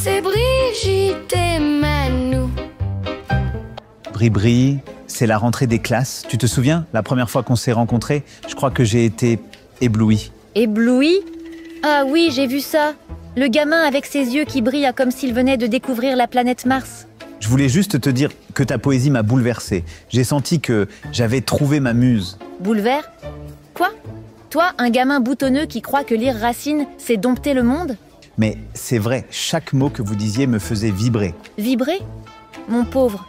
c'est Brigitte et Manou. Bri-Bri, c'est la rentrée des classes. Tu te souviens, la première fois qu'on s'est rencontrés, je crois que j'ai été ébloui. Ébloui? Ah oui, j'ai vu ça. Le gamin avec ses yeux qui brillent comme s'il venait de découvrir la planète Mars. Je voulais juste te dire que ta poésie m'a bouleversé. J'ai senti que j'avais trouvé ma muse. Boulevers? Quoi? Toi, un gamin boutonneux qui croit que lire Racine, c'est dompter le monde? Mais c'est vrai, chaque mot que vous disiez me faisait vibrer. Vibrer? Mon pauvre.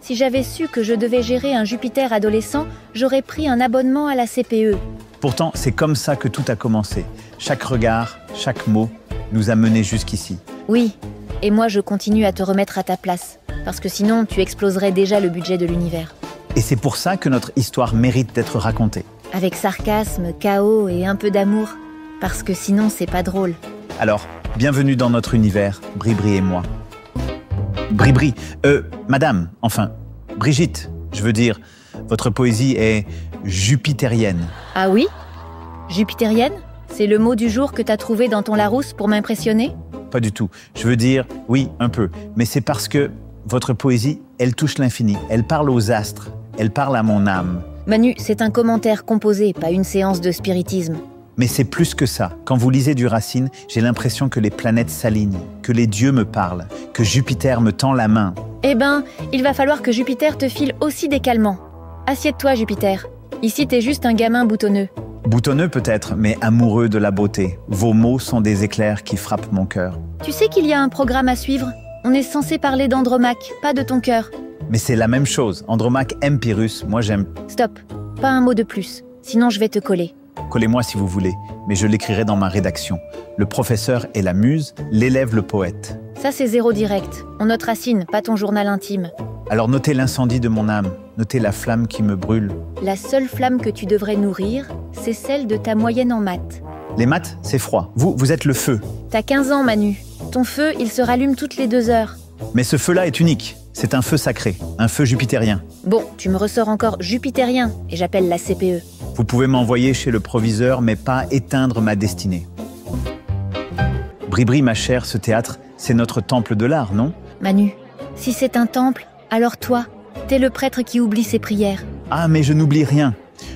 Si j'avais su que je devais gérer un Jupiter adolescent, j'aurais pris un abonnement à la CPE. Pourtant, c'est comme ça que tout a commencé. Chaque regard, chaque mot nous a menés jusqu'ici. Oui, et moi je continue à te remettre à ta place. Parce que sinon, tu exploserais déjà le budget de l'univers. Et c'est pour ça que notre histoire mérite d'être racontée. Avec sarcasme, chaos et un peu d'amour. Parce que sinon, c'est pas drôle. Alors, bienvenue dans notre univers, Bri-Bri et moi. Bri-Bri, madame, enfin, Brigitte, je veux dire, votre poésie est jupitérienne. Ah oui? Jupitérienne? C'est le mot du jour que t'as trouvé dans ton Larousse pour m'impressionner? Pas du tout. Je veux dire, oui, un peu. Mais c'est parce que votre poésie, elle touche l'infini. Elle parle aux astres. Elle parle à mon âme. Manu, c'est un commentaire composé, pas une séance de spiritisme. Mais c'est plus que ça. Quand vous lisez du Racine, j'ai l'impression que les planètes s'alignent, que les dieux me parlent, que Jupiter me tend la main. Eh ben, il va falloir que Jupiter te file aussi des calmants. Assieds-toi, Jupiter. Ici, t'es juste un gamin boutonneux. Boutonneux peut-être, mais amoureux de la beauté. Vos mots sont des éclairs qui frappent mon cœur. Tu sais qu'il y a un programme à suivre? On est censé parler d'Andromaque, pas de ton cœur. Mais c'est la même chose. Andromaque aime Pyrrhus, moi j'aime... Stop, pas un mot de plus, sinon je vais te coller. Collez-moi si vous voulez, mais je l'écrirai dans ma rédaction. Le professeur est la muse, l'élève le poète. Ça c'est zéro direct. On note Racine, pas ton journal intime. Alors notez l'incendie de mon âme, notez la flamme qui me brûle. La seule flamme que tu devrais nourrir, c'est celle de ta moyenne en maths. Les maths, c'est froid. Vous êtes le feu. T'as 15 ans, Manu. Ton feu, il se rallume toutes les 2 heures. Mais ce feu-là est unique. C'est un feu sacré, un feu jupitérien. Bon, tu me ressors encore jupitérien, et j'appelle la CPE. Vous pouvez m'envoyer chez le proviseur, mais pas éteindre ma destinée. Bri-Bri, ma chère, ce théâtre, c'est notre temple de l'art, non? Manu, si c'est un temple, alors toi, t'es le prêtre qui oublie ses prières. Ah, mais je n'oublie rien.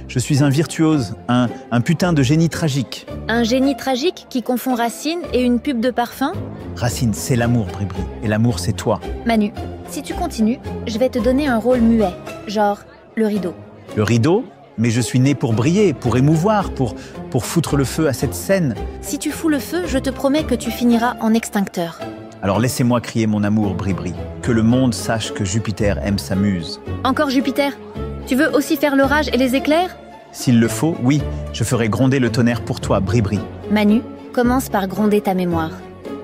Je suis un virtuose, un putain de génie tragique. Un génie tragique qui confond Racine et une pub de parfum? Racine, c'est l'amour, Bri-Bri. Et l'amour, c'est toi. Manu, si tu continues, je vais te donner un rôle muet. Genre, le rideau. Le rideau? Mais je suis né pour briller, pour émouvoir, pour foutre le feu à cette scène. Si tu fous le feu, je te promets que tu finiras en extincteur. Alors laissez-moi crier mon amour, Bri-Bri. Que le monde sache que Jupiter aime sa muse. Encore Jupiter? Tu veux aussi faire l'orage et les éclairs? S'il le faut, oui, je ferai gronder le tonnerre pour toi, Bri-Bri. Manu, commence par gronder ta mémoire.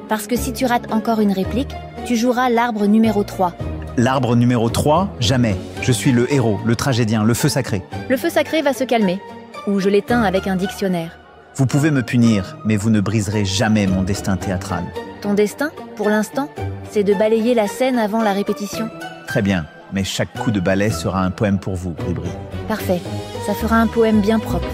Parce que si tu rates encore une réplique, tu joueras l'arbre numéro 3. L'arbre numéro 3, jamais. Je suis le héros, le tragédien, le feu sacré. Le feu sacré va se calmer. Ou je l'éteins avec un dictionnaire. Vous pouvez me punir, mais vous ne briserez jamais mon destin théâtral. Ton destin, pour l'instant, c'est de balayer la scène avant la répétition. Très bien, mais chaque coup de balai sera un poème pour vous, Bri-Bri. Parfait, ça fera un poème bien propre.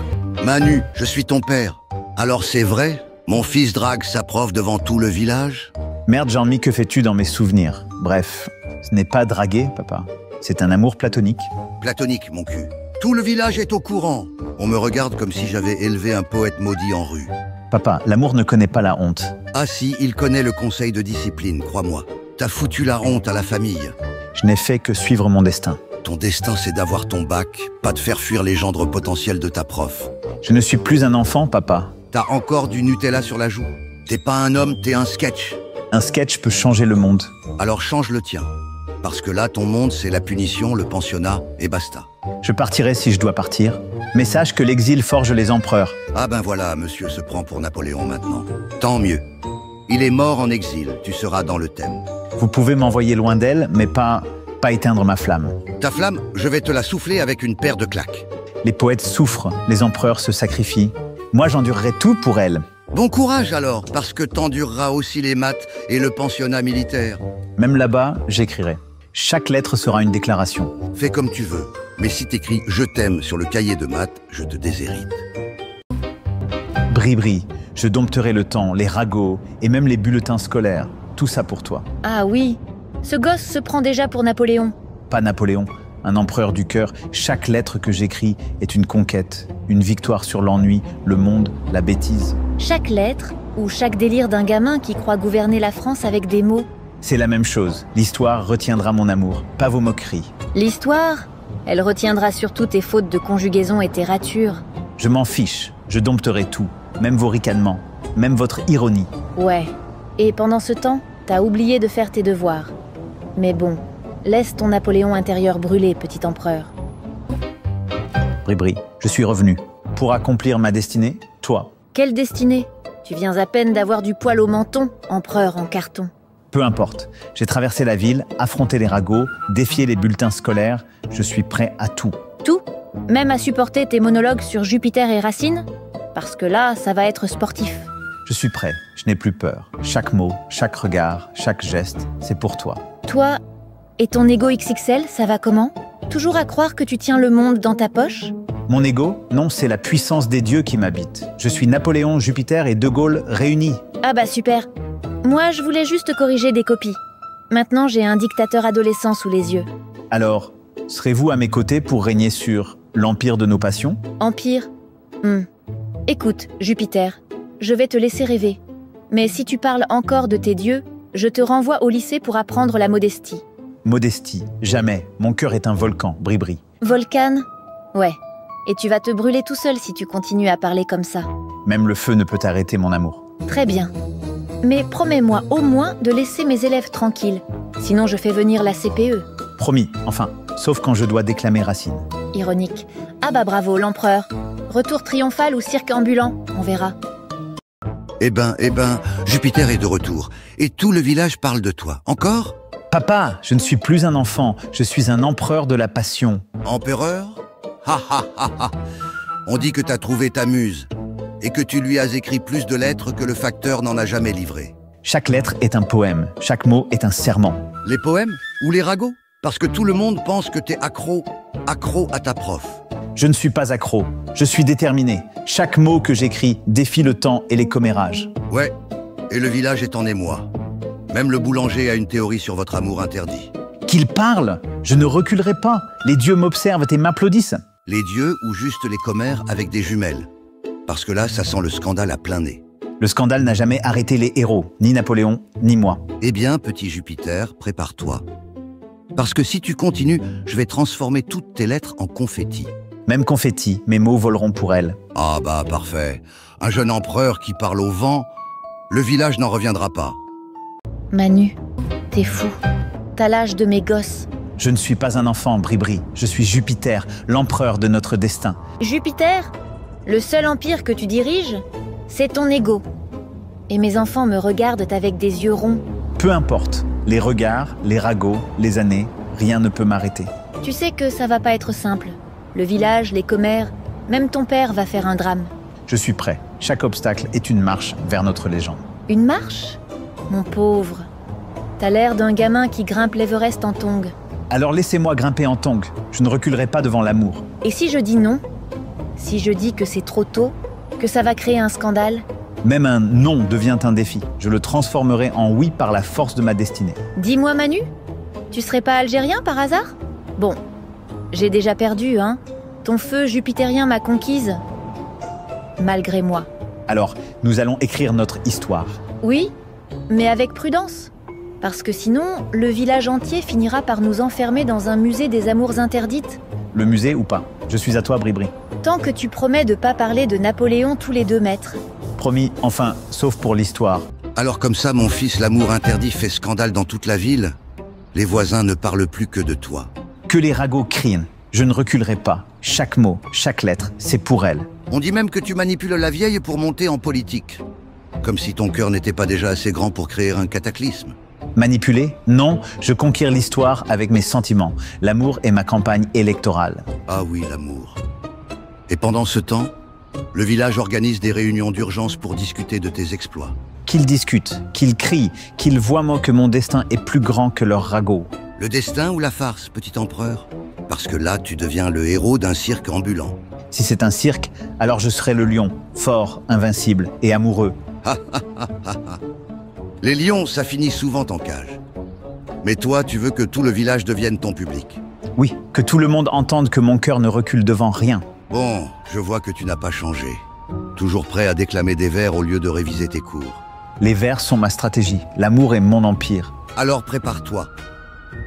Manu, je suis ton père. Alors c'est vrai? Mon fils drague sa prof devant tout le village? Merde, Jean-Mi, que fais-tu dans mes souvenirs? Bref, ce n'est pas draguer, papa. C'est un amour platonique. Platonique, mon cul. Tout le village est au courant. On me regarde comme si j'avais élevé un poète maudit en rue. Papa, l'amour ne connaît pas la honte. Ah si, il connaît le conseil de discipline, crois-moi. T'as foutu la honte à la famille. Je n'ai fait que suivre mon destin. Ton destin, c'est d'avoir ton bac, pas de faire fuir les gendres potentiels de ta prof. Je ne suis plus un enfant, papa. T'as encore du Nutella sur la joue. T'es pas un homme, t'es un sketch. Un sketch peut changer le monde. Alors change le tien. Parce que là, ton monde, c'est la punition, le pensionnat, et basta. Je partirai si je dois partir. Mais sache que l'exil forge les empereurs. Ah ben voilà, monsieur se prend pour Napoléon maintenant. Tant mieux. Il est mort en exil, tu seras dans le thème. Vous pouvez m'envoyer loin d'elle, mais pas éteindre ma flamme. Ta flamme, je vais te la souffler avec une paire de claques. Les poètes souffrent, les empereurs se sacrifient. Moi, j'endurerai tout pour elle. Bon courage alors, parce que t'endureras aussi les maths et le pensionnat militaire. Même là-bas, j'écrirai. Chaque lettre sera une déclaration. Fais comme tu veux, mais si t'écris « Je t'aime » sur le cahier de maths, je te déshérite. Bri-Bri, je dompterai le temps, les ragots et même les bulletins scolaires. tout ça pour toi. Ah oui, ce gosse se prend déjà pour Napoléon. Pas Napoléon, un empereur du cœur. Chaque lettre que j'écris est une conquête, une victoire sur l'ennui, le monde, la bêtise. Chaque lettre ou chaque délire d'un gamin qui croit gouverner la France avec des mots. C'est la même chose. L'histoire retiendra mon amour, pas vos moqueries. L'histoire, elle retiendra surtout tes fautes de conjugaison et tes ratures. Je m'en fiche, je dompterai tout, même vos ricanements, même votre ironie. Ouais, et pendant ce temps, t'as oublié de faire tes devoirs. Mais bon, laisse ton Napoléon intérieur brûler, petit empereur. Bribri, je suis revenu. Pour accomplir ma destinée, toi. Quelle destinée? Tu viens à peine d'avoir du poil au menton, empereur en carton. Peu importe, j'ai traversé la ville, affronté les ragots, défié les bulletins scolaires, je suis prêt à tout. Tout? Même à supporter tes monologues sur Jupiter et Racine? Parce que là, ça va être sportif. Je suis prêt, je n'ai plus peur. Chaque mot, chaque regard, chaque geste, c'est pour toi. Toi et ton ego XXL, ça va comment? Toujours à croire que tu tiens le monde dans ta poche? Mon ego? Non, c'est la puissance des dieux qui m'habite. Je suis Napoléon, Jupiter et De Gaulle réunis. Ah bah super. Moi, je voulais juste corriger des copies. Maintenant, j'ai un dictateur adolescent sous les yeux. Alors, serez-vous à mes côtés pour régner sur l'empire de nos passions? Empire? Écoute, Jupiter, je vais te laisser rêver. Mais si tu parles encore de tes dieux, je te renvoie au lycée pour apprendre la modestie. Modestie, jamais. Mon cœur est un volcan, Bribri. Volcan? Ouais. Et tu vas te brûler tout seul si tu continues à parler comme ça. Même le feu ne peut arrêter mon amour. Très bien. Mais promets-moi au moins de laisser mes élèves tranquilles. Sinon je fais venir la CPE. Promis, enfin, sauf quand je dois déclamer Racine. Ironique. Ah bah bravo, l'empereur. Retour triomphal ou cirque ambulant, on verra. Eh ben, Jupiter est de retour. Et tout le village parle de toi. Encore? Papa, je ne suis plus un enfant, je suis un empereur de la passion. Empereur? Ha ha ha ha. On dit que t'as trouvé ta muse. Et que tu lui as écrit plus de lettres que le facteur n'en a jamais livré. Chaque lettre est un poème, chaque mot est un serment. Les poèmes? Ou les ragots? Parce que tout le monde pense que t'es accro à ta prof. Je ne suis pas accro, je suis déterminé. Chaque mot que j'écris défie le temps et les commérages. Ouais, et le village est en émoi. Même le boulanger a une théorie sur votre amour interdit. Qu'il parle! Je ne reculerai pas. Les dieux m'observent et m'applaudissent. Les dieux ou juste les commères avec des jumelles? Parce que là, ça sent le scandale à plein nez. Le scandale n'a jamais arrêté les héros, ni Napoléon, ni moi. Eh bien, petit Jupiter, prépare-toi. Parce que si tu continues, je vais transformer toutes tes lettres en confettis. Même confetti, mes mots voleront pour elle. Ah bah, parfait. Un jeune empereur qui parle au vent, le village n'en reviendra pas. Manu, t'es fou. T'as l'âge de mes gosses. Je ne suis pas un enfant, Bribri. Je suis Jupiter, l'empereur de notre destin. Jupiter? Le seul empire que tu diriges, c'est ton ego. Et mes enfants me regardent avec des yeux ronds. Peu importe. Les regards, les ragots, les années, rien ne peut m'arrêter. Tu sais que ça va pas être simple. Le village, les commères, même ton père va faire un drame. Je suis prêt. Chaque obstacle est une marche vers notre légende. Une marche? Mon pauvre. T'as l'air d'un gamin qui grimpe l'Everest en tongs. Alors laissez-moi grimper en tongs. Je ne reculerai pas devant l'amour. Et si je dis non? Si je dis que c'est trop tôt? Que ça va créer un scandale? Même un non devient un défi. Je le transformerai en oui par la force de ma destinée. Dis-moi Manu, tu serais pas algérien par hasard? Bon, j'ai déjà perdu, hein? Ton feu jupitérien m'a conquise. Malgré moi. Alors, nous allons écrire notre histoire. Oui, mais avec prudence. Parce que sinon, le village entier finira par nous enfermer dans un musée des amours interdites. Le musée ou pas? Je suis à toi, Bribri. Tant que tu promets de pas parler de Napoléon tous les 2 mètres. Promis, enfin, sauf pour l'histoire. Alors comme ça, mon fils, l'amour interdit fait scandale dans toute la ville. Les voisins ne parlent plus que de toi. Que les ragots crient. Je ne reculerai pas. Chaque mot, chaque lettre, c'est pour elle. On dit même que tu manipules la vieille pour monter en politique. Comme si ton cœur n'était pas déjà assez grand pour créer un cataclysme. Manipuler? Non, je conquiers l'histoire avec mes sentiments. L'amour est ma campagne électorale. Ah oui, l'amour. Et pendant ce temps, le village organise des réunions d'urgence pour discuter de tes exploits. Qu'ils discutent, qu'ils crient, qu'ils voient que mon destin est plus grand que leur ragot. Le destin ou la farce, petit empereur? Parce que là, tu deviens le héros d'un cirque ambulant. Si c'est un cirque, alors je serai le lion, fort, invincible et amoureux. Les lions, ça finit souvent en cage. Mais toi, tu veux que tout le village devienne ton public. Oui, que tout le monde entende que mon cœur ne recule devant rien. Bon, je vois que tu n'as pas changé. Toujours prêt à déclamer des vers au lieu de réviser tes cours. Les vers sont ma stratégie. L'amour est mon empire. Alors prépare-toi.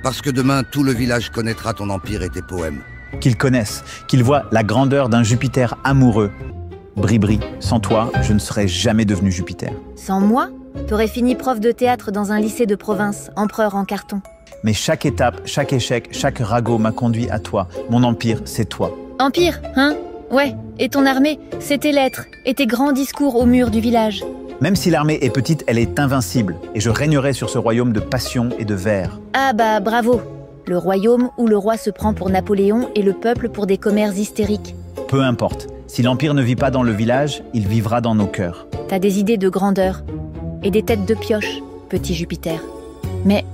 Parce que demain, tout le village connaîtra ton empire et tes poèmes. Qu'ils connaissent, qu'ils voient la grandeur d'un Jupiter amoureux. Bribri, sans toi, je ne serais jamais devenu Jupiter. Sans moi, t'aurais fini prof de théâtre dans un lycée de province, empereur en carton. Mais chaque étape, chaque échec, chaque ragot m'a conduit à toi. Mon empire, c'est toi. Empire, hein? Ouais, et ton armée, c'est tes lettres et tes grands discours au mur du village. Même si l'armée est petite, elle est invincible. Et je régnerai sur ce royaume de passion et de vers. Ah bah bravo! Le royaume où le roi se prend pour Napoléon et le peuple pour des commères hystériques. Peu importe. Si l'empire ne vit pas dans le village, il vivra dans nos cœurs. T'as des idées de grandeur et des têtes de pioche, petit Jupiter. Mais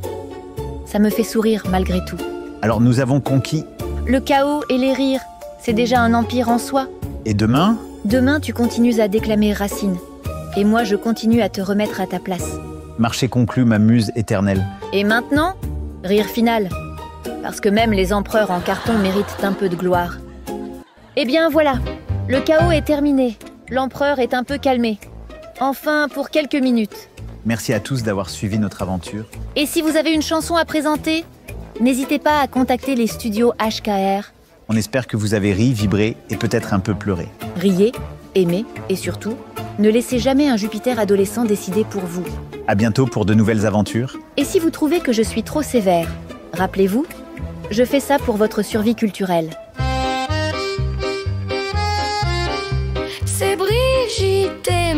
ça me fait sourire malgré tout. Alors nous avons conquis. Le chaos et les rires, c'est déjà un empire en soi. Et demain? Demain, tu continues à déclamer Racine. Et moi, je continue à te remettre à ta place. Marché conclu, ma muse éternelle. Et maintenant, rire final. Parce que même les empereurs en carton méritent un peu de gloire. Eh bien voilà, le chaos est terminé. L'empereur est un peu calmé. Enfin, pour quelques minutes. Merci à tous d'avoir suivi notre aventure. Et si vous avez une chanson à présenter, n'hésitez pas à contacter les studios HKR. On espère que vous avez ri, vibré et peut-être un peu pleuré. Riez, aimez et surtout, ne laissez jamais un Jupiter adolescent décider pour vous. À bientôt pour de nouvelles aventures. Et si vous trouvez que je suis trop sévère, rappelez-vous, je fais ça pour votre survie culturelle. C'est Brigitte et